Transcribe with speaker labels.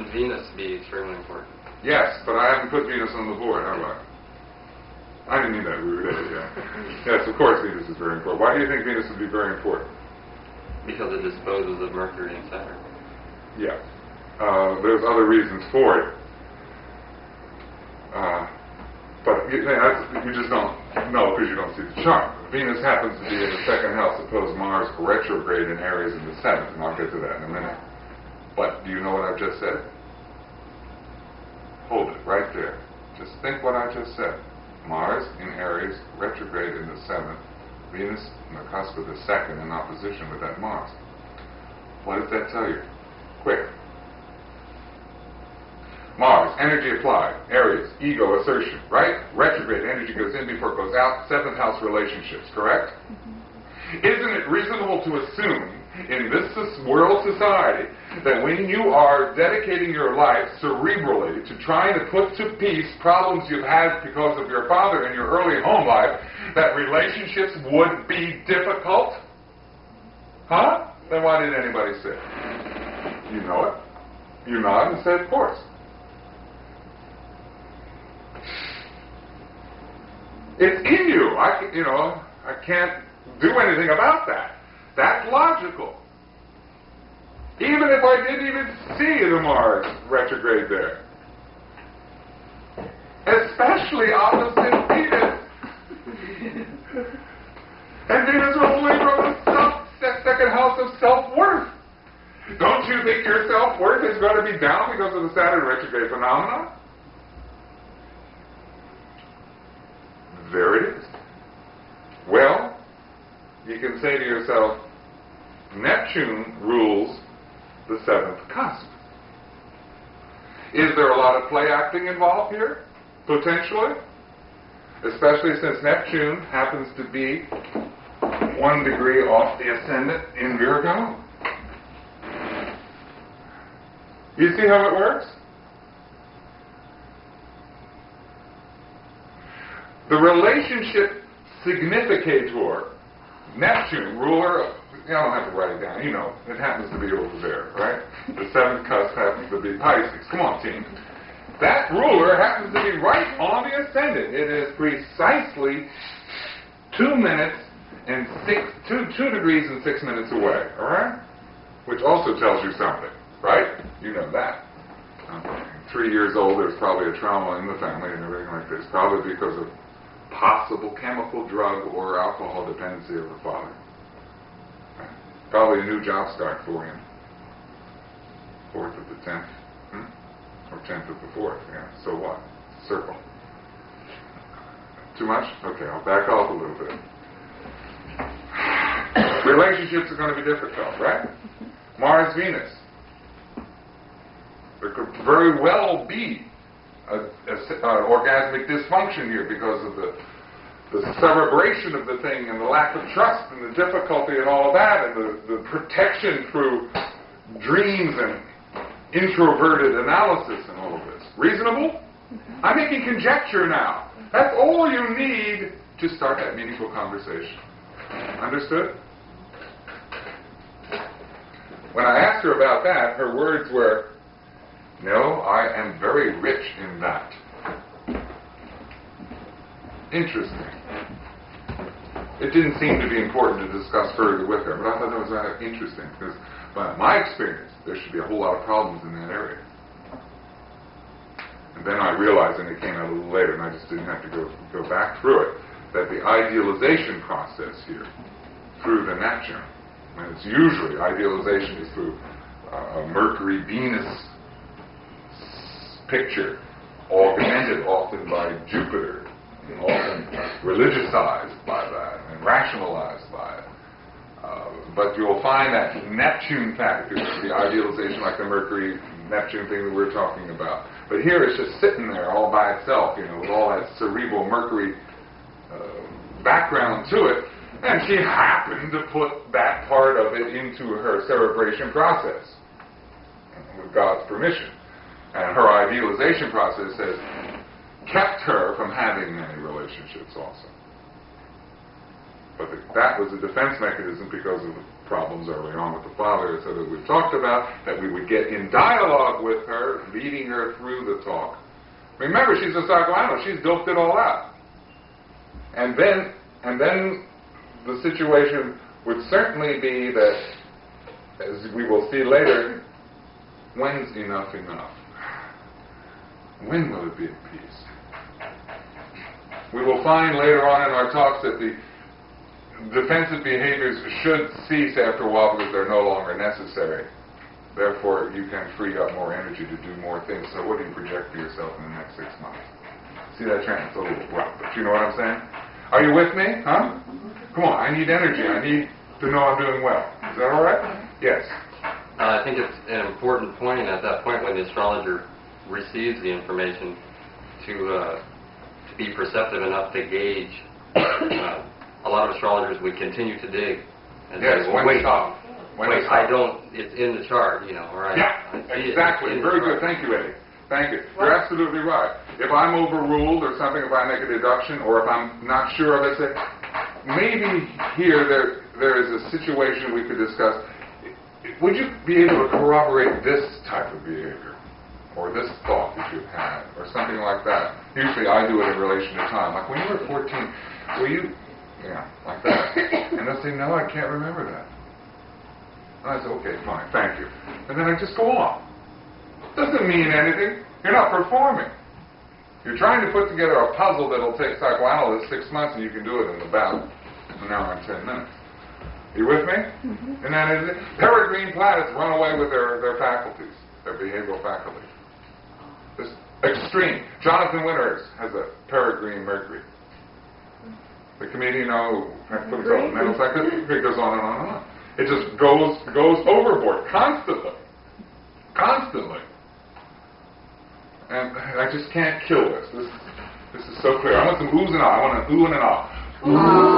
Speaker 1: wouldn't Venus be extremely important?
Speaker 2: Yes, but I haven't put Venus on the board, have I? I didn't mean that rude, yeah. Yes, of course Venus is very important. Why do you think Venus would be very important?
Speaker 1: Because it disposes of Mercury and Saturn.
Speaker 2: Yeah. There's other reasons for it. But you just don't know because you don't see the chart. Venus happens to be in the second house. Suppose Mars retrograde in Aries in the seventh, and I'll get to that in a minute. But do you know what I've just said? Hold it right there. Just think what I just said. Mars in Aries, retrograde in the seventh, Venus on the cusp of the second in opposition with that Mars. What does that tell you? Quick. Mars, energy applied, Aries, ego, assertion, right? Retrograde, energy goes in before it goes out, seventh house relationships, correct? Mm-hmm. Isn't it reasonable to assume in this world society that when you are dedicating your life cerebrally to trying to put to peace problems you've had because of your father in your early home life, that relationships would be difficult? Huh? Then why did anybody say it? You know it. You nod and say, of course. It's in you. I can't do anything about that. That's logical. Even if I didn't even see the Mars retrograde there. Especially opposite Venus. And Venus ruling from the second house of self-worth. Don't you think your self-worth is going to be down because of the Saturn retrograde phenomenon? There it is. Well, you can say to yourself, Neptune rules the seventh cusp. Is there a lot of play acting involved here? Potentially? Especially since Neptune happens to be 1 degree off the ascendant in Virgo. You see how it works? The relationship significator, Neptune, ruler of, I don't have to write it down, you know, it happens to be over there, right? The seventh cusp happens to be Pisces. Come on, team. That ruler happens to be right on the ascendant. It is precisely 2 degrees and 6 minutes away, all right? Which also tells you something, right? You know that. 3 years old, there's probably a trauma in the family and everything like this, probably because of possible chemical, drug, or alcohol dependency of the father. Probably a new job start for him. 4th of the 10th. Or 10th of the 4th, yeah. So what? Circle. Too much? Okay, I'll back off a little bit. Relationships are going to be difficult, right? Mars, Venus. There could very well be orgasmic dysfunction here because of the celebration of the thing and the lack of trust and the difficulty and all of that and the protection through dreams and introverted analysis and all of this. Reasonable? Mm-hmm. I'm making conjecture now. That's all you need to start that meaningful conversation. Understood? When I asked her about that, her words were, "No, I am very rich in that." Interesting. It didn't seem to be important to discuss further with her, but I thought that was rather interesting because, by my experience, there should be a whole lot of problems in that area. And then I realized, and it came out a little later, and I just didn't have to go back through it, that the idealization process here, through the Neptune, and it's usually idealization is through a Mercury-Venus picture, augmented often by Jupiter, and often religiousized by that, and rationalized by it. But you'll find that Neptune factor, the idealization like the Mercury-Neptune thing that we're talking about. But here it's just sitting there all by itself, you know, with all that cerebral Mercury background to it, and she happened to put that part of it into her cerebration process, with God's permission. And her idealization process has kept her from having many relationships also. But that was a defense mechanism because of the problems early on with the father, so that we've talked about, that we would get in dialogue with her, leading her through the talk. Remember, she's a psychoanalyst. She's doped it all out. And then the situation would certainly be that, as we will see later, when's enough enough? When will it be at peace? We will find later on in our talks that the defensive behaviors should cease after a while because they're no longer necessary. Therefore, you can free up more energy to do more things. So what do you project for yourself in the next 6 months? See that trend? It's a little rough, but you know what I'm saying? Are you with me? Huh? Come on, I need energy. I need to know I'm doing well. Is that all right? Yes.
Speaker 1: I think it's an important point at that point when the astrologer receives the information to be perceptive enough to gauge. A lot of astrologers would continue to dig and
Speaker 2: Yes,
Speaker 1: say, well,
Speaker 2: when
Speaker 1: wait,
Speaker 2: stop.
Speaker 1: wait, I don't, it's in the chart, you know, or I see
Speaker 2: Exactly.
Speaker 1: it,
Speaker 2: Very good. Thank you, Eddie. Thank you. You're absolutely right. If I'm overruled or something, if I make a deduction, or if I'm not sure of it, maybe here there is a situation we could discuss. Would you be able to corroborate this type of behavior, or this thought that you've had, or something like that? Usually I do it in relation to time. Like when you were 14, were you, like that. And they'll say, no, I can't remember that. And I say, okay, fine, thank you. And then I just go on. Doesn't mean anything. You're not performing. You're trying to put together a puzzle that'll take psychoanalysts 6 months, and you can do it in about an hour and 10 minutes. You with me? Mm-hmm. And then peregrine planets run away with their faculties, their behavioral faculties. This extreme. Jonathan Winters has a peregrine Mercury. The comedian, who put himself in mental psychosis, it goes on and on and on. It just goes overboard constantly. Constantly. And I just can't kill this. This is so clear. I want some oohs and ahs. I want an ooh and an ah. Ooh.